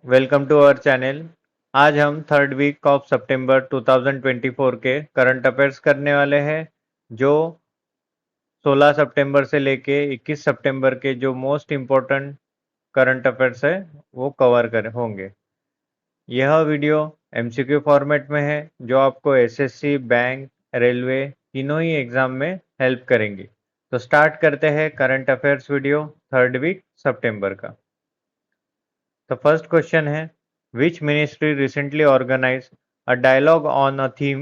Welcome to our channel. आज हम third week of सितंबर 2024 के करंट अफेयर्स करने वाले हैं, जो 16 सितंबर से लेके 21 सितंबर के जो मोस्ट इम्पोर्टेंट करंट अफेयर्स है वो कवर कर होंगे। यह वीडियो एमसीक्यू फॉर्मेट में है, जो आपको एसएससी, बैंक, रेलवे तीनों ही एग्जाम में हेल्प करेंगी। तो स्टार्ट करते हैं current affairs video third week सितंबर का। The first question है, which ministry recently organized a dialogue on a theme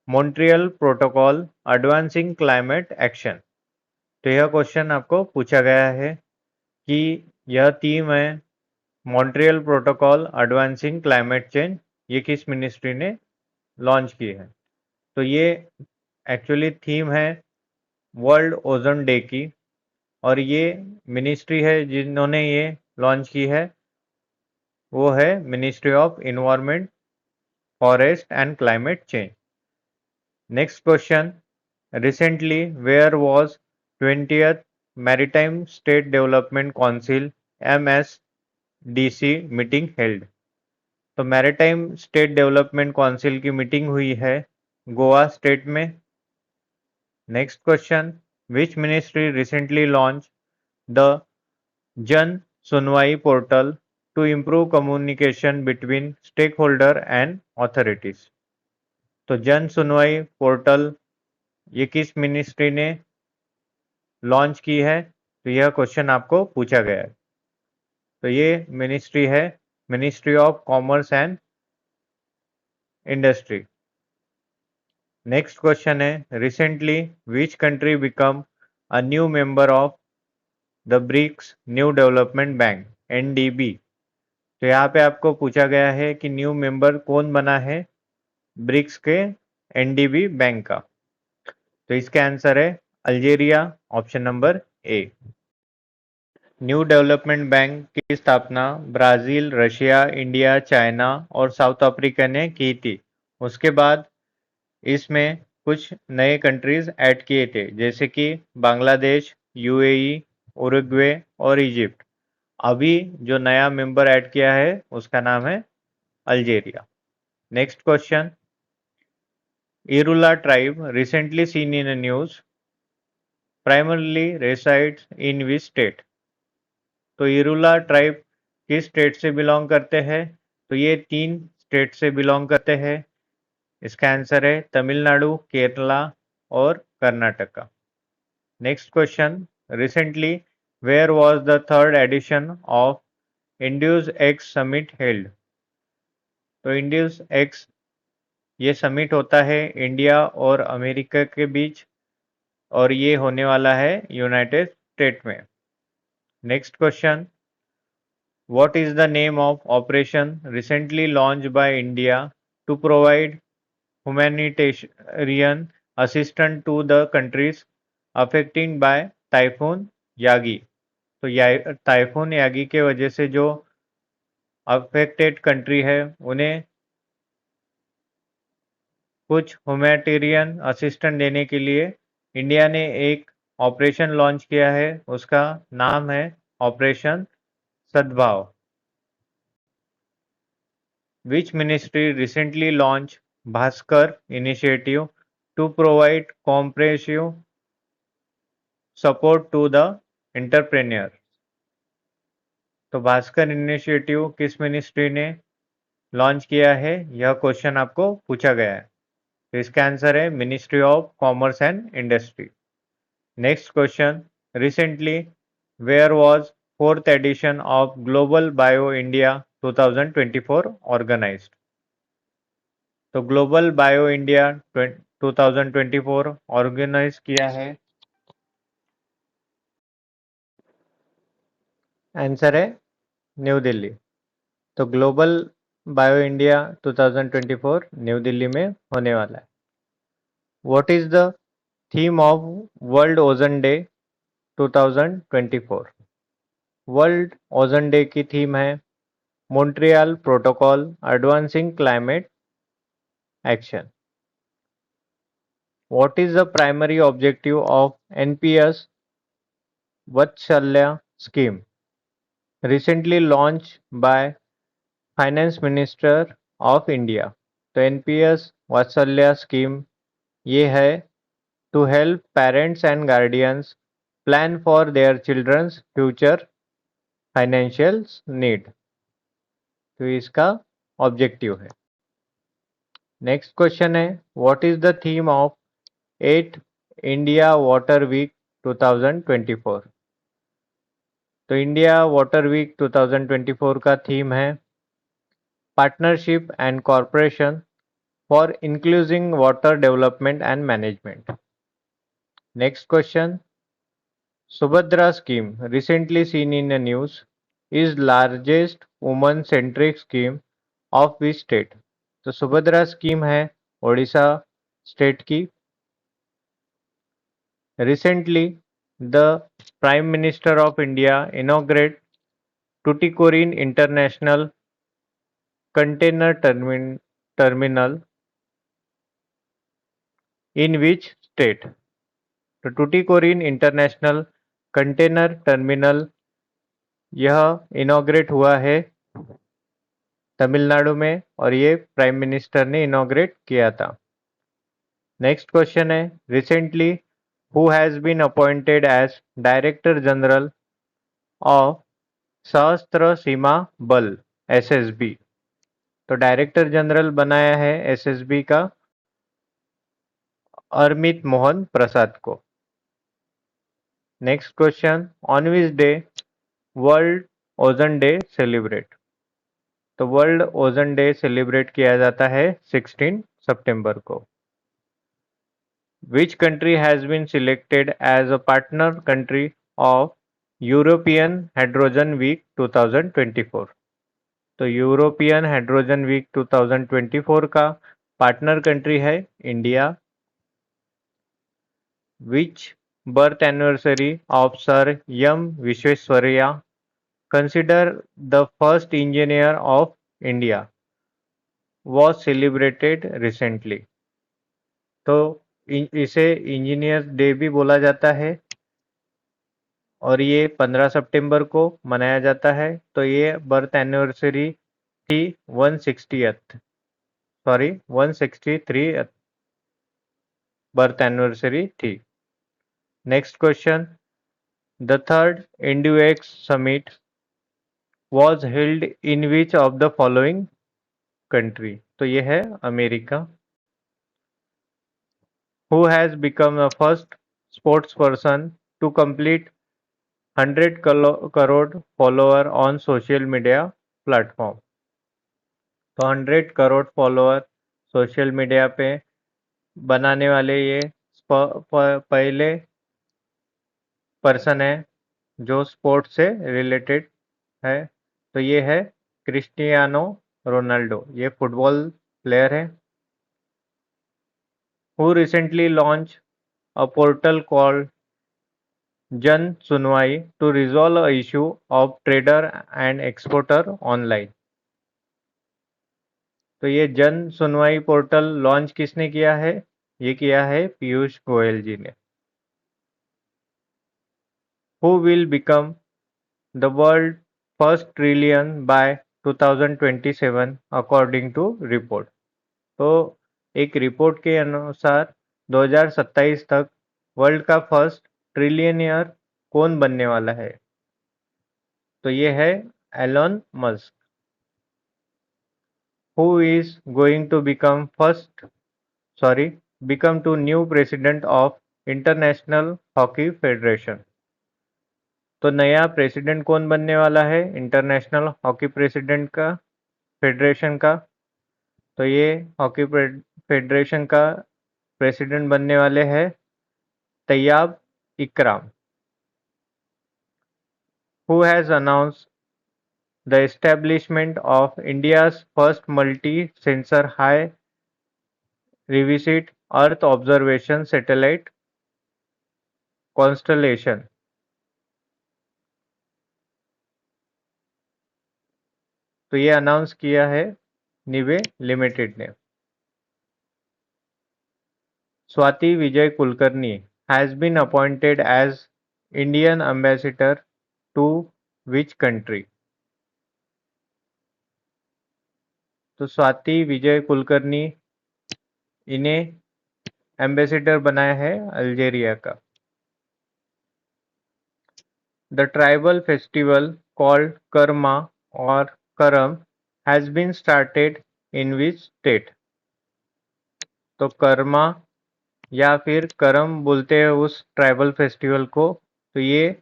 Montreal Protocol Advancing Climate Action? तो यह क्वेश्चन आपको पूछा गया है कि यह थीम है Montreal protocol advancing climate change, ये किस मिनिस्ट्री ने लॉन्च की है। तो ये एक्चुअली थीम है वर्ल्ड ओजोन डे की, और ये मिनिस्ट्री है जिन्होंने ये लॉन्च की है, वो है ministry of environment, forest and climate change. Next question, recently where was 20th maritime state development council MSDC meeting held? तो मैरीटाइम स्टेट डेवलपमेंट काउंसिल की मीटिंग हुई है गोवा स्टेट में। Next question, which ministry recently launch the Jan Sunwai portal to improve communication between stakeholder and authorities? तो Jan Sunwai portal ये किस ministry ने launch की है? तो यह क्वेश्चन आपको पूछा गया है। तो ये मिनिस्ट्री है ministry of commerce and industry. Next question है, recently which country become a new member of the BRICS new development bank NDB? तो यहाँ पे आपको पूछा गया है कि न्यू मेंबर कौन बना है ब्रिक्स के NDB बैंक का। तो इसका आंसर है अल्जीरिया, ऑप्शन नंबर ए। न्यू डेवलपमेंट बैंक की स्थापना ब्राजील, रशिया, इंडिया, चाइना और साउथ अफ्रीका ने की थी। उसके बाद इसमें कुछ नए कंट्रीज ऐड किए थे, जैसे कि बांग्लादेश, UAE, उरुग्वे और इजिप्ट। अभी जो नया मेंबर ऐड किया है उसका नाम है Algeria. Next question, Irula tribe recently seen in news primarily resides in which state? तो इरुला ट्राइब किस स्टेट से बिलोंग करते हैं? तो ये 3 स्टेट से बिलोंग करते हैं। इसका आंसर है तमिलनाडु, केरला और Karnataka. Next question, recently where was the third edition of Indus X summit held? तो इंड्यूस एक्स ये समिट होता है इंडिया और अमेरिका के बीच, और ये होने वाला है यूनाइटेड स्टेट में। Next question, what is the name of operation recently launched by India to provide humanitarian assistance to the countries affected by typhoon Yagi? तो टाइफून यागी के वजह से जो अफेक्टेड कंट्री है उन्हें कुछ ह्यूमैनिटेरियन असिस्टेंस देने के लिए इंडिया ने एक ऑपरेशन लॉन्च किया है, उसका नाम है ऑपरेशन सद्भाव। Which ministry recently launched Bhaskar initiative to provide comprehensive support to the entrepreneur? तो भास्कर इनिशिएटिव किस मिनिस्ट्री ने लॉन्च किया है, यह क्वेश्चन आपको पूछा गया है। तो इसका आंसर है ministry of commerce and industry. Next question, recently where was fourth edition of global bio India 2024 organised? तो ग्लोबल बायो इंडिया 2024 ऑर्गेनाइज किया है, आंसर है न्यू दिल्ली। तो global bio India 2024 New Delhi में होने वाला है। What is the theme of world ozone day 2024? World ozone day की थीम है Montreal protocol advancing climate action. What is the primary objective of NPS Vatsalya scheme recently launched by finance minister of India. तो NPS Vatsalya scheme ये है to help parents and guardians plan for their children's future financial need. तो इसका objective है। Next question है what is the theme of 8 India water week 2024। तो India water week 2024 का theme है partnership and corporation for inclusive water development and management. Next question Subhadra scheme, recently seen in the news, is largest woman-centric scheme of which state? तो Subhadra scheme है Odisha state की। Recently, the Prime Minister of India inaugurated Tuticorin International Container Terminal in which state? तो Tuticorin international container terminal यह inaugurate हुआ है तमिलनाडु में और ये प्राइम मिनिस्टर ने इनॉग्रेट किया था। नेक्स्ट क्वेश्चन है recently who has been appointed as director general of Sashastra Seema बल एसएसबी। तो डायरेक्टर जनरल बनाया है एसएसबी का अरमित मोहन प्रसाद को। Next question on which day world ozone day celebrate. तो वर्ल्ड ओजन डे सेलिब्रेट किया जाता है 16 सितंबर को। Which country has been selected as a partner country of European Hydrogen Week 2024? तो यूरोपियन हाइड्रोजन वीक 2024 का पार्टनर कंट्री है India. Which birth anniversary of Sir M. Vishwesvaraya, considered the first engineer of India, was celebrated recently? तो इसे engineer day भी बोला जाता है और ये 15 सितंबर को मनाया जाता है। तो ये बर्थ एनिवर्सरी थी 163 बर्थ एनिवर्सरी थी। Next question the third IndusX summit was held in which of the following country. तो ये है America. Who has become the first sports person to complete 100 crore follower on social media platform. तो 100 crore follower social media पे बनाने वाले ये पहले person है जो स्पोर्ट्स से रिलेटेड है। तो ये है क्रिस्टियानो रोनाल्डो, ये फुटबॉल प्लेयर है। Who recently launch a portal called Jan Sunwai to resolve issue of trader and exporter online. तो ये जन सुनवाई पोर्टल लॉन्च किसने किया है? ये किया है पीयूष गोयल जी ने। Who will become the world first trillion by 2027 according to report. तो एक रिपोर्ट के अनुसार 2027 तक वर्ल्ड का फर्स्ट ट्रिलियनियर कौन बनने वाला है? तो ये है Elon Musk. Who is going to become to new president of international hockey federation. तो नया प्रेसिडेंट कौन बनने वाला है इंटरनेशनल हॉकी प्रेसिडेंट का फेडरेशन का? तो ये हॉकी फेडरेशन का प्रेसिडेंट बनने वाले हैं Tayyab Ikram. Who has announced the establishment of India's first multi sensor high revisit earth observation satellite constellation. तो ये अनाउंस किया है निवे लिमिटेड ने। Swati Vijay Kulkarni has been appointed as Indian ambassador to which country? तो स्वाति विजय कुलकर्णी इन्हें एम्बेसडर बनाया है अल्जीरिया का। The tribal festival called Karma or Karam has been started in which state? तो कर्मा या फिर करम बोलते हैं उस ट्राइबल फेस्टिवल को, तो ये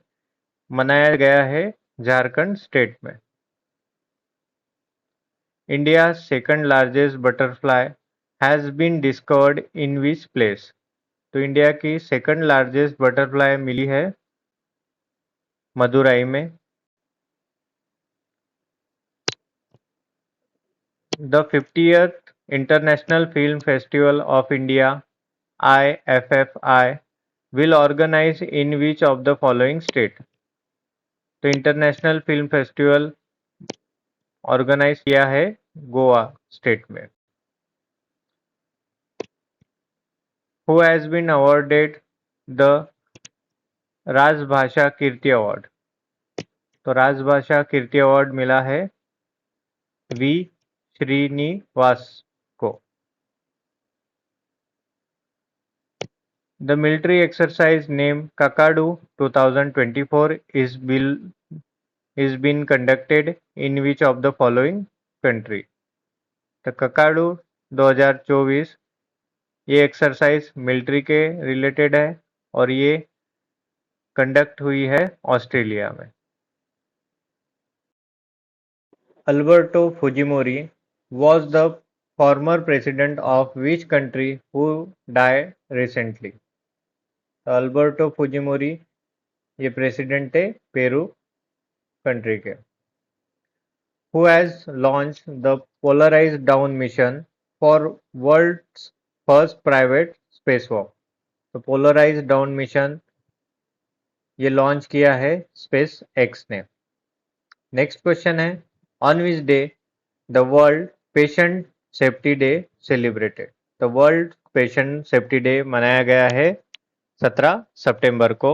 मनाया गया है झारखंड स्टेट में। India second largest butterfly has been discovered in which place? तो इंडिया की सेकंड लार्जेस्ट बटरफ्लाई मिली है मदुरई में। The 50th international film festival of India IFFI will organize in which of the following state? तो international film festival organise किया है Goa state में। Who has been awarded the Rajbhasha Kirti award? तो राजभाषा कीर्ति अवार्ड मिला है वी श्रीनिवास को। The military exercise named Kakadu 2024 is been conducted in which of the following country? तो ककाडू 2024 ये एक्सरसाइज मिलिट्री के रिलेटेड है और ये कंडक्ट हुई है ऑस्ट्रेलिया में। Alberto Fujimori was the former president of which country who died recently? तो अल्बर्टो फुजिमोरी ये प्रेसिडेंट है पेरू कंट्री के। Who has launched the Polarized Down mission for world's first private spacewalk? तो polarise down mission ये launch किया है space x ने। Next question है, on which day the world patient safety day celebrated? तो world patient safety day मनाया गया है 17 सितंबर को।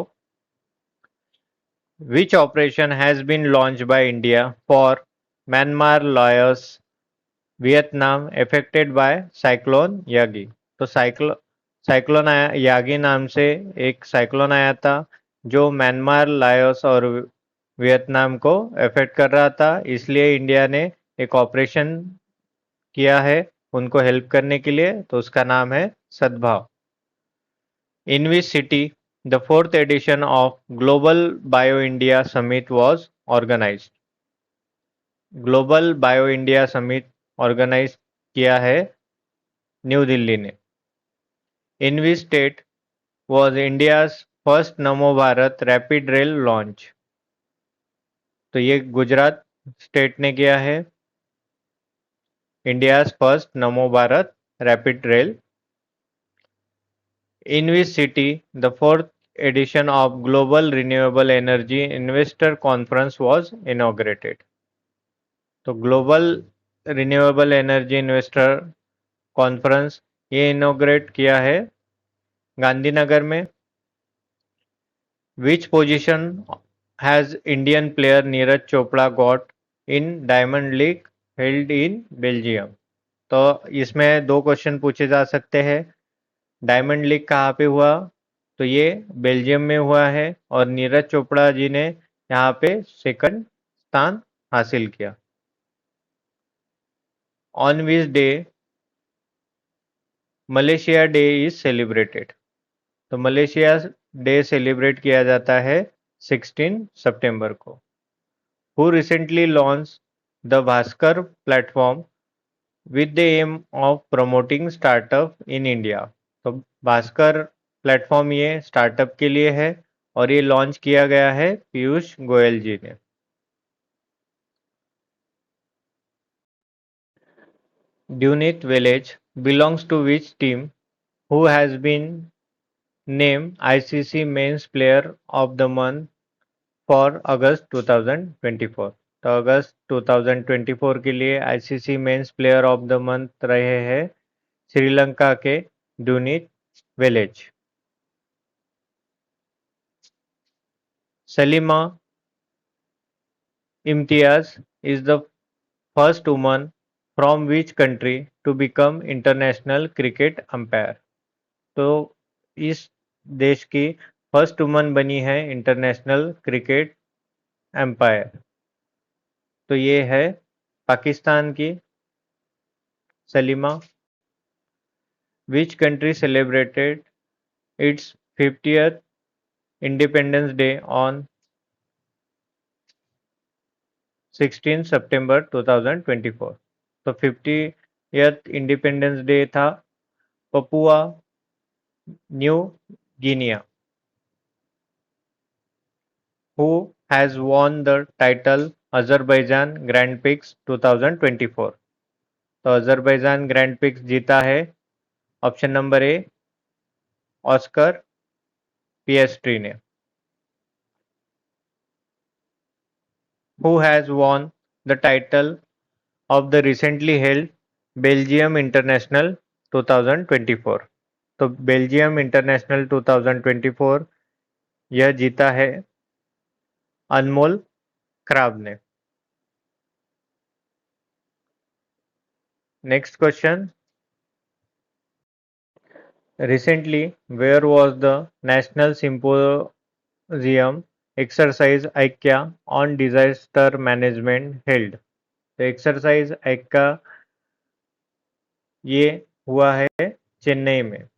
Which operation has been launched by India for Myanmar Laos Vietnam affected by cyclone Yagi? तो cyclone Yagi नाम से एक साइक्लोन आया था जो म्यांमार, लाओस और वियतनाम को अफेक्ट कर रहा था, इसलिए इंडिया ने एक ऑपरेशन किया है उनको हेल्प करने के लिए, तो उसका नाम है Sadbhav. In which city the 4th edition of global bio India summit was organized? Global bio India summit organize किया है न्यू दिल्ली ने। In which state was India's first Namo Bharat rapid rail launch? तो ये गुजरात स्टेट ने किया है India's first Namo Bharat rapid rail. In which city the 4th edition of global renewable energy investor conference was inaugurated? तो global renewable energy investor conference ये inaugurate किया है गांधीनगर में। Which position has Indian player Neeraj Chopra got in diamond league held in Belgium? तो इसमें दो question पूछे जा सकते हैं। डायमंड लीग कहाँ पे हुआ? तो ये बेल्जियम में हुआ है और नीरज चोपड़ा जी ने यहाँ पे सेकंड स्थान हासिल किया। On which day Malaysia day is celebrated? तो मलेशिया डे सेलिब्रेट किया जाता है 16 सितंबर को। Who recently launch the Bhaskar platform with the aim of promoting startup in India? तो भास्कर प्लेटफॉर्म ये स्टार्टअप के लिए है और ये लॉन्च किया गया है पीयूष गोयल जी ने। Dunith Wellalage belongs to which team who has been name ICC men's player of the month for August 2024? तो अगस्त 2024 के लिए ICC men's player of the month रहे हैं श्रीलंका के Dunith Wellalage. Salima Imtiaz is the first woman from which country to become international cricket umpire. तो इस देश की फर्स्ट वुमन बनी है इंटरनेशनल क्रिकेट एम्पायर। तो ये है पाकिस्तान की Salima. Which country celebrated it's 50th independence day on 16 सितंबर 2024। तो 50th इंडिपेंडेंस डे था Papua new Guinea. Who has won the title Azerbaijan grand pics 2024। तो अजरबैजान ग्रैंड पिक्स जीता है ऑप्शन नंबर ए ऑस्कर पिएस्ट्री ने। Who has won the title of the recently held Belgium international 2024। तो Belgium international 2024 यह जीता है अनमोल crab ने। Next question, recently where was the national symposium exercise ICA on disaster management held। तो exercise ICA ये हुआ है चेन्नई में।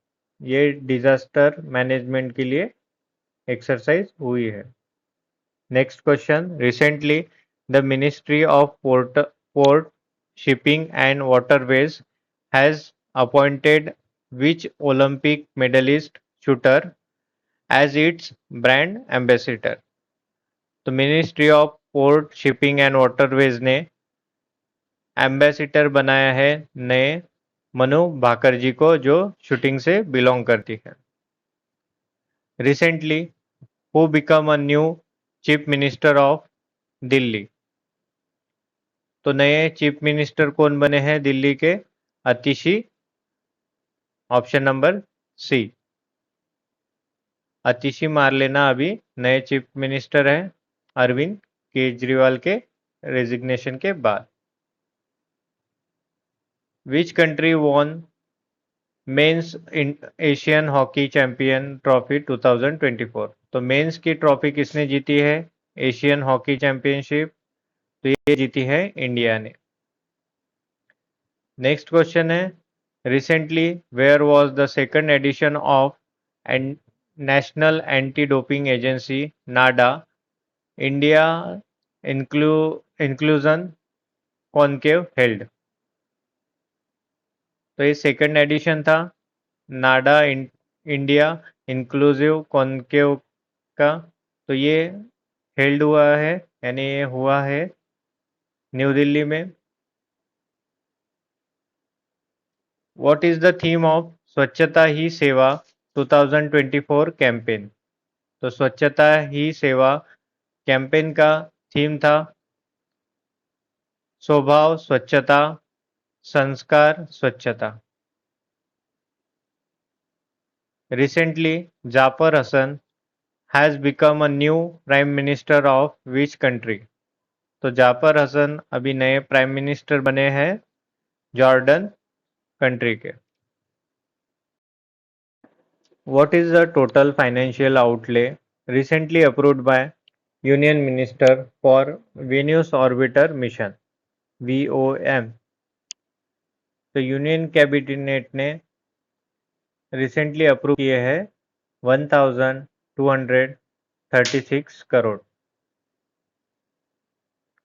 ये डिजास्टर मैनेजमेंट के लिए एक्सरसाइज हुई है। Next question, recently the ministry of port shipping and waterways has appointed which Olympic medalist shooter as its brand ambassador। तो ministry of port shipping and waterways ने एम्बेसिडर बनाया है नए मनु भाकर जी को जो शूटिंग से बिलोंग करती है। Recently who become a new chief minister of Delhi. तो नए चीफ मिनिस्टर कौन बने हैं दिल्ली के? आतिशी, ऑप्शन नंबर सी। आतिशी मारलेना अभी नए चीफ मिनिस्टर हैं अरविंद केजरीवाल के रेजिग्नेशन के बाद। Which country won men's Asian hockey champion trophy 2024। तो मेंस की ट्रॉफी किसने जीती है? Asian hockey championship. तो ये जीती है इंडिया ने। नेक्स्ट क्वेश्चन है, recently where was the second edition of national anti doping agency NADA India inclusion conclave held. तो ये सेकंड एडिशन था नाडा इंडिया इंक्लूसिव कॉन्केव का। तो ये हेल्ड हुआ है यानी ये हुआ है न्यू दिल्ली में। What is the theme of स्वच्छता ही सेवा 2024 कैंपेन। तो स्वच्छता ही सेवा कैंपेन का थीम था स्वभाव स्वच्छता संस्कार स्वच्छता। Recently Jafar Hassan has become a new prime minister of which country. तो जाफर हसन अभी नए प्राइम मिनिस्टर बने हैं जॉर्डन कंट्री के। What is the total financial outlay recently approved by union minister for Venus orbiter mission VOM। तो union cabinet ने recently approve किए हैं 1236 crore.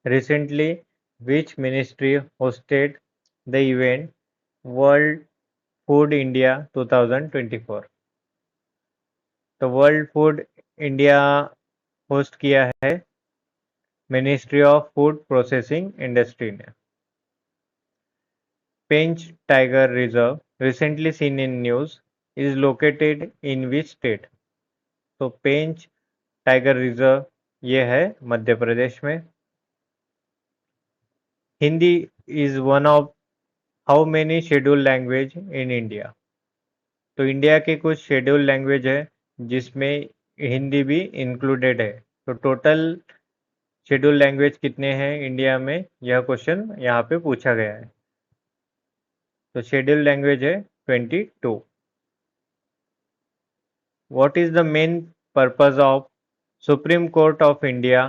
Recently which ministry hosted the event world food India 2024। तो world food India host किया है ministry of food processing industry ने। Pench tiger reserve recently seen in news is located in which state. तो Pench tiger reserve ये है मध्य प्रदेश में। Hindi is one of how many schedule language in India. तो India के कुछ शेड्यूल लैंग्वेज है जिसमें हिंदी भी इंक्लूडेड है। तो टोटल शेड्यूल लैंग्वेज कितने हैं इंडिया में, यह क्वेश्चन यहाँ पे पूछा गया है। तो शेड्यूल लैंग्वेज है 22। What is the main purpose of supreme court of India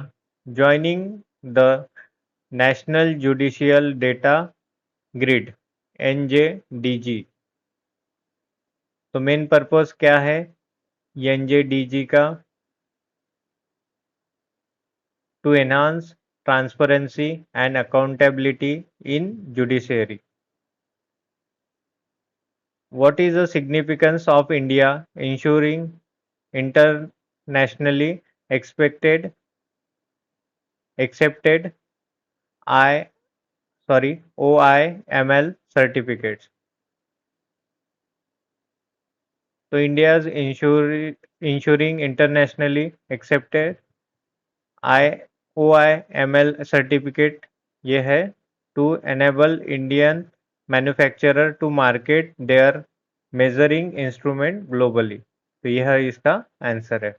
joining the national judicial data grid NJDG? तो मेन पर्पस क्या है NJDG का? To enhance transparency and accountability in judiciary. What is the significance of India ensuring internationally accepted I OIML certificates? So India's ensuring internationally accepted OIML certificate ये है to enable Indian manufacturer to market their measuring instrument globally। तो यह इसका answer है।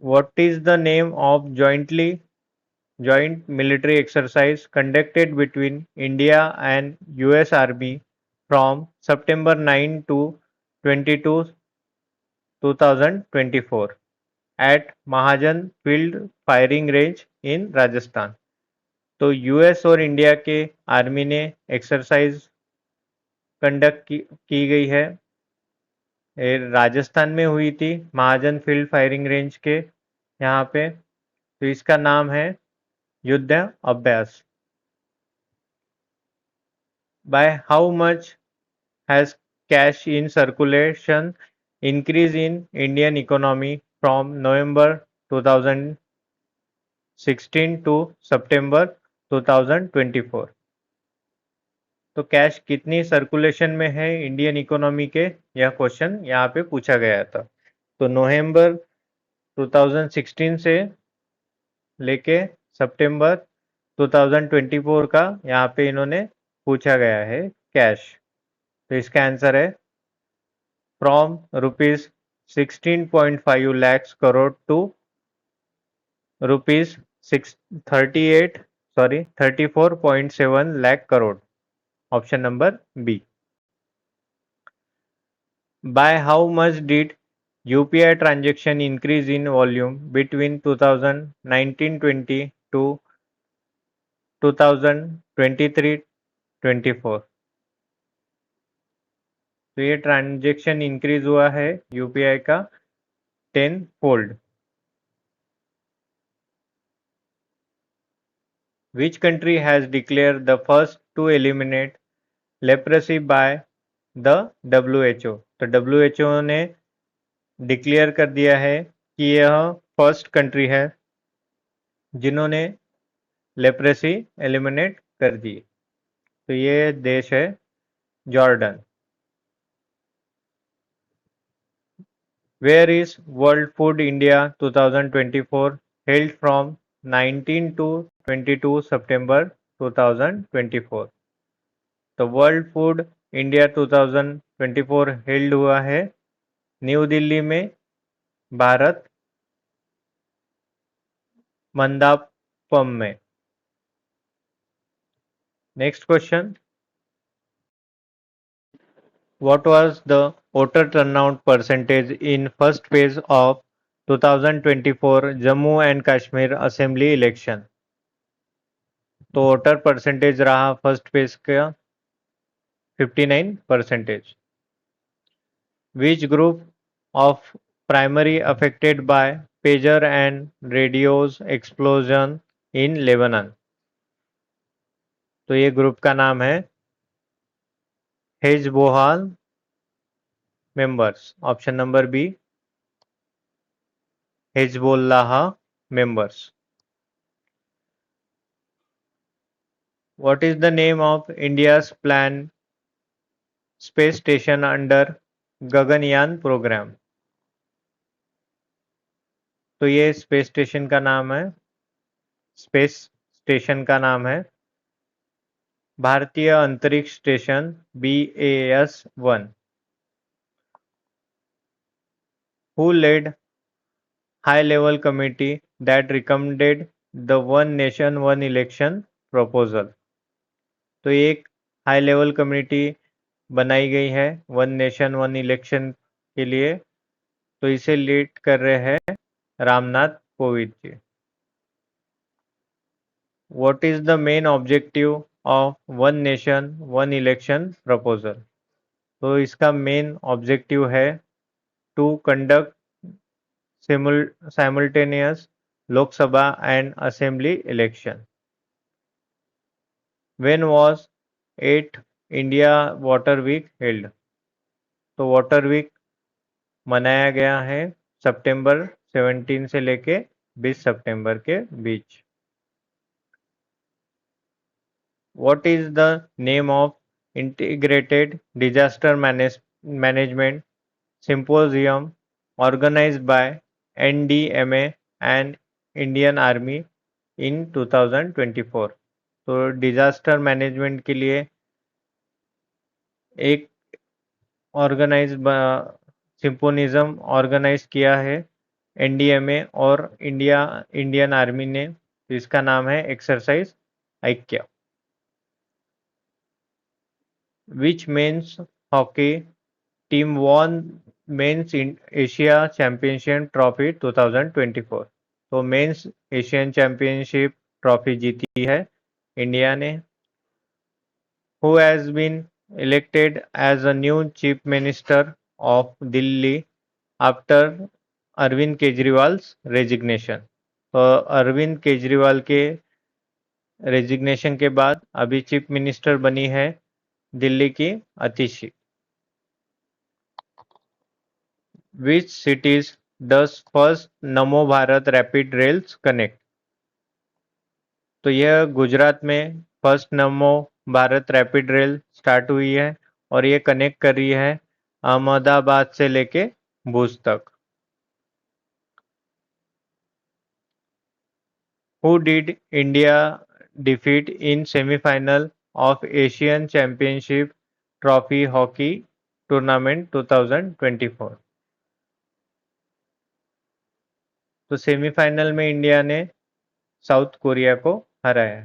What is the name of joint military exercise conducted between India and US Army from September 9 to 22, 2024 at Mahajan Field Firing Range in Rajasthan? तो US और India के army ने exercise conduct की गई है, राजस्थान में हुई थी महाजन फील्ड फायरिंग रेंज के यहाँ पे। तो इसका नाम है Yudh Abhyas. By how much has cash in circulation increase in Indian economy from November 2016 to September 2024? तो कैश कितनी सर्कुलेशन में है इंडियन इकोनॉमी के, यह क्वेश्चन यहाँ पे पूछा गया था। तो नवंबर 2016 से लेके सितंबर 2024 का यहाँ पे इन्होंने पूछा गया है कैश। तो इसका आंसर है from rupees 16.5 lakh crore to rupees 34.7 lakh crore. Option number B. By how much did UPI transaction increase in volume between 2019-20 to 2023-24? तो ये ट्रांजेक्शन इंक्रीज हुआ है यूपीआई का 10 fold. Which country has declared the first to eliminate leprosy by the WHO? तो WHO ने declare कर दिया है कि यह फर्स्ट कंट्री है जिन्होंने लेप्रेसी एलिमिनेट कर दी। तो ये देश है Jordan. Where is world food India 2024 held from 19 to 22 सितंबर 2024? तो वर्ल्ड फूड इंडिया 2024 हेल्ड हुआ है न्यू दिल्ली में, भारत मंदापम में। Next question, what was the voter turnout percentage in first phase of 2024 Jammu and Kashmir Assembly election? तो voter percentage रहा first phase का 59%। Which group of primary affected by pager and radios explosion in Lebanon? तो ये group का नाम है Hizbul members. Option number B, Hezbollah members. What is the name of India's planned space station under Gaganyaan programme? तो ये space station का नाम है Bharatiya Antariksh station BAS-1। Who led high level committee that recommended the one nation one election proposal? तो एक high level committee बनाई गई है वन नेशन वन इलेक्शन के लिए, तो इसे लीड कर रहे हैं Ramnath Kovind ji. What is the main objective of one nation one election proposal? तो इसका मेन ऑब्जेक्टिव है to conduct simultaneous Lok Sabha and Assembly election. When was 8 India Water Week held? तो वाटर वीक मनाया गया है सितंबर 17 से लेके 20 सितंबर के बीच। What is the name of Integrated Disaster Management Symposium organized by NDMA and Indian Army in 2024? तो disaster management के लिए एक ऑर्गेनाइज सिम्पोनिज्म ऑर्गेनाइज किया है एनडीएमए और इंडियन आर्मी ने, जिसका नाम है exercise Aikya. Which men's hockey team won men's Asia championship trophy 2024? तो मेंस एशियन चैंपियनशिप ट्रॉफी जीती है इंडिया ने। Who has been elected as a new chief minister of Delhi after Arvind Kejriwal's resignation? तो अरविंद केजरीवाल के रेजिग्नेशन के बाद अभी चीफ मिनिस्टर बनी है दिल्ली की अतिशी। विच cities does first Namo Bharat rapid rails connect? तो यह गुजरात में first Namo Bharat rapid rail start हुई है और ये कनेक्ट कर रही है अहमदाबाद से लेके भुज तक। Who did India defeat in semi-final of Asian Championship Trophy Hockey Tournament 2024? तो सेमीफाइनल में इंडिया ने साउथ कोरिया को हराया।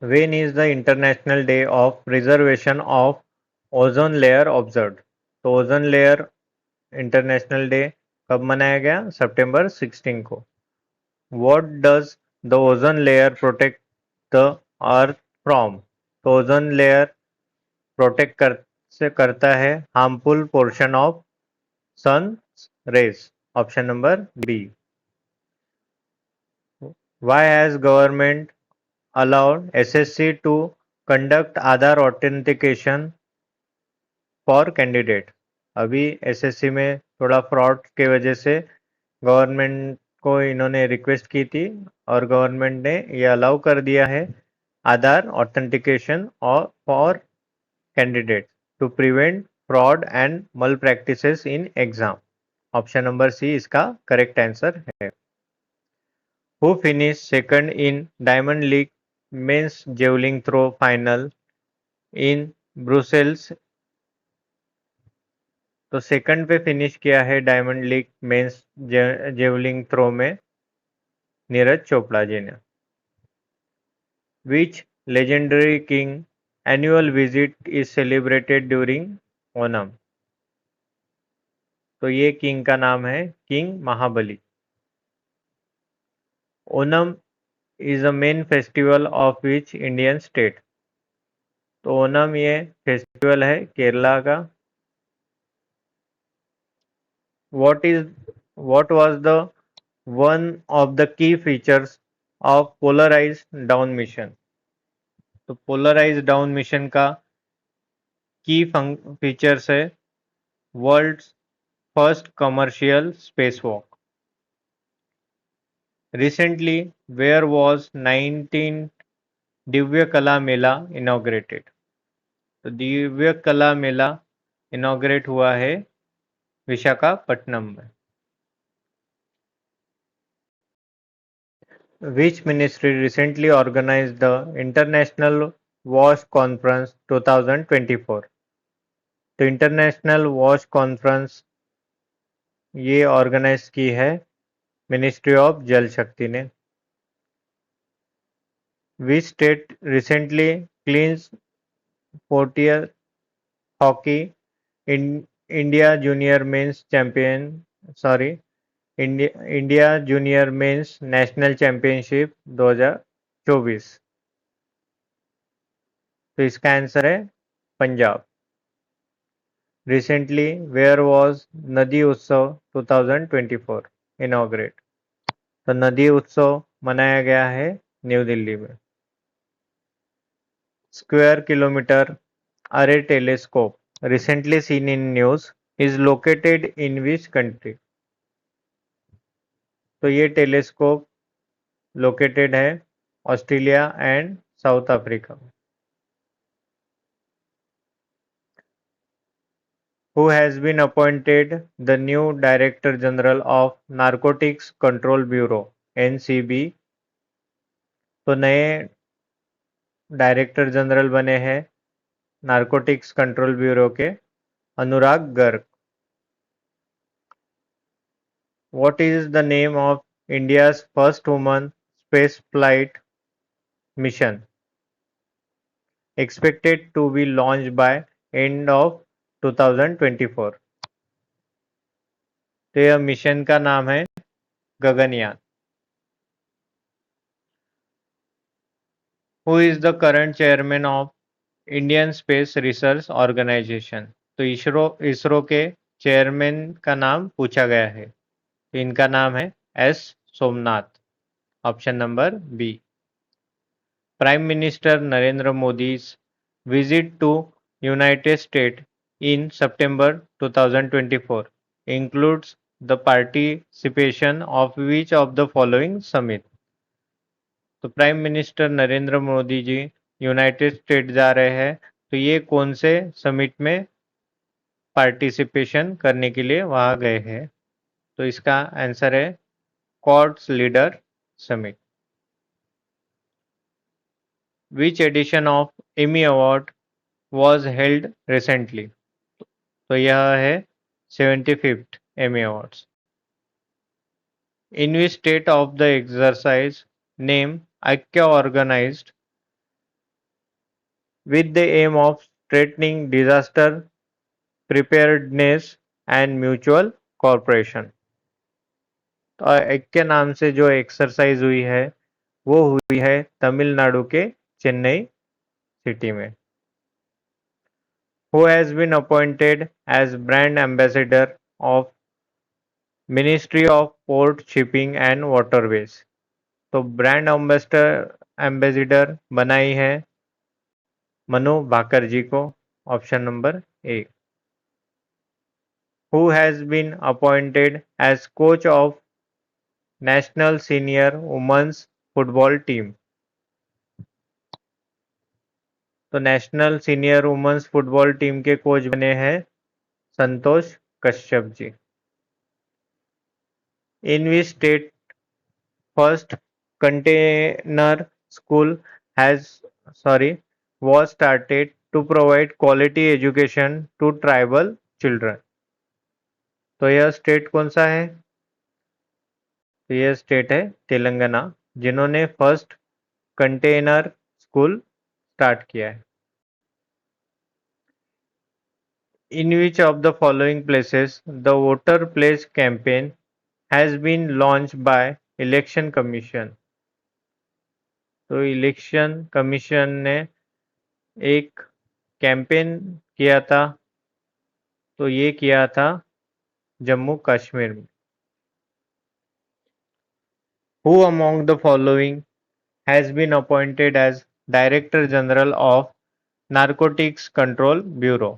When is the International Day of Preservation of Ozone Layer observed? तो ओजोन लेयर इंटरनेशनल डे कब मनाया गया? सितंबर 16 को। What does the ozone layer protect the earth from? तो ओजोन लेयर प्रोटेक्ट करता है harmful portion of sun rays. Option number B. Why has government allowed SSC to conduct Aadhaar authentication for candidate? अभी SSC में थोड़ा fraud के वजह से government को इन्होंने रिक्वेस्ट की थी और गवर्नमेंट ने ये अलाउ कर दिया है आधार ऑथेंटिकेशन और for candidate to prevent fraud and malpractices in exam. Option number C इसका करेक्ट आंसर है। Who finish second in diamond league men's javelin throw final in Brussels? तो सेकंड पे फिनिश किया है diamond league men's javelin throw में नीरज चोपड़ा जी ने। Which legendary king annual visit is celebrated during Onam? तो ये किंग का नाम है king Mahabali. Onam is a main festival of which Indian state? तो ओनम ये फेस्टिवल है केरला का। what was the one of the key features of polarized down mission? तो पोलराइज डाउन मिशन का की फीचर्स है world's first commercial space walk. Recently where was 19 Divya कला मेला inaugurated? तो दिव्य कला मेला इनॉग्रेट हुआ है विशाखापट्टनम में। Which ministry recently organized the International WASH Conference 2024? तो इंटरनेशनल वॉश कॉन्फ्रेंस ये ऑर्गेनाइज की है मिनिस्ट्री ऑफ जल शक्ति ने। Which state recently क्लींस 40th hockey in India junior mains champion sorry India junior mains national championship 2024। तो इसका आंसर है पंजाब। रिसेंटली वेयर वॉज नदी उत्सव 2024 इनॉग्रेट। तो नदी उत्सव मनाया गया है न्यू दिल्ली में। Square kilometre array telescope recently seen in news is located in which country? तो ये टेलीस्कोप लोकेटेड है ऑस्ट्रेलिया एंड साउथ अफ्रीका में। Who has been appointed the new Director General of Narcotics Control Bureau (NCB)? तो नए director general बने हैं narcotics control bureau के अनुराग Garg. What is the name of India's first woman space flight mission expected to be launched by end of 2024? तो यह mission का नाम है Gaganyaan. Who is the current chairman of Indian space research organisation? तो ISRO के chairman का नाम पूछा गया है। तो इनका नाम है S Somnath. Option number B. Prime minister Narendra मोदी's visit to United States in September 2024 includes the participation of which of the following summit? तो prime minister Narendra Modi ji United state जा रहे हैं, तो ये कौन से समिट में पार्टिसिपेशन करने के लिए वहां गए हैं? तो इसका आंसर है Quad's leader summit. Which edition of Emmy award was held recently? तो यह है 75th Emmy awards. In which state of the exercise name ICCA organized with the aim of strengthening disaster preparedness and mutual cooperation? तो ऐक्य नाम से जो exercise हुई है वो हुई है तमिलनाडु के चेन्नई सिटी में। Who has been appointed as brand ambassador of Ministry of Port Shipping and Waterways? तो ब्रांड एम्बेसडर बनाई है मनु भाकर जी को। Option number A. Who has been appointed as coach of national senior women's football team? तो national senior women's football team के coach बने हैं Santosh Kashyap ji. In which state first container school was started to provide quality education to tribal children? तो यह state कौन सा है? तो यह स्टेट है तेलंगाना, जिन्होंने फर्स्ट कंटेनर स्कूल स्टार्ट किया है। In which of the following places the voter pledge campaign has been launched by election commission? तो इलेक्शन कमीशन ने एक कैंपेन किया था, तो ये किया था जम्मू कश्मीर में। Who among the following has been appointed as Director General of narcotics control bureau?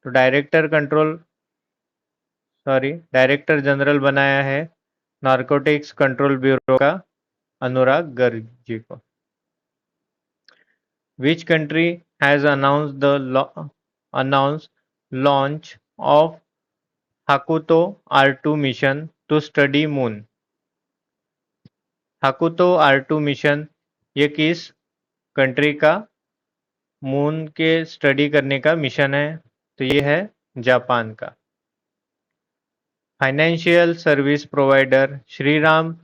तो डायरेक्टर जनरल बनाया है नारकोटिक्स कंट्रोल ब्यूरो का अनुराग गर्ग जी को। Which country has announced launch of Hakuto R2 mission to study moon? हाकुतो R2 mission ये किस country का moon के study करने का मिशन है? तो ये है जापान का। Financial service provider Shriram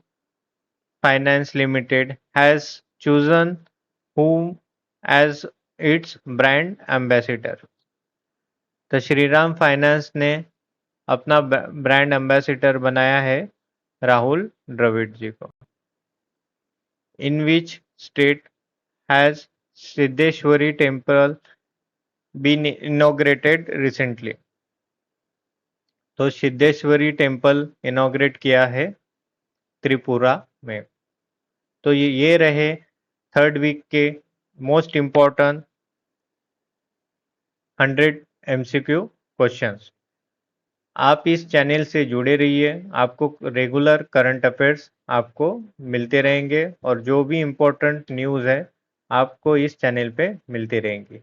Finance Limited has chosen whom as its brand ambassador. तो श्रीराम फाइनेंस ने अपना ब्रांड एम्बेसडर बनाया है राहुल द्रविड़ जी को। In which state has Siddheshwari temple been inaugurated recently. तो सिद्धेश्वरी टेम्पल इनॉग्रेट किया है त्रिपुरा में। तो ये रहे थर्ड वीक के मोस्ट इम्पॉर्टेंट 100 MCQ क्वेश्चंस। आप इस चैनल से जुड़े रहिए, आपको रेगुलर करंट अफेयर्स आपको मिलते रहेंगे और जो भी इम्पोर्टेंट न्यूज़ है आपको इस चैनल पे मिलती रहेंगी।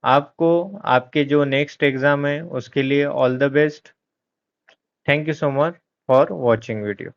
आपको आपके जो नेक्स्ट एग्ज़ाम है उसके लिए all the best. Thank you so much for watching video.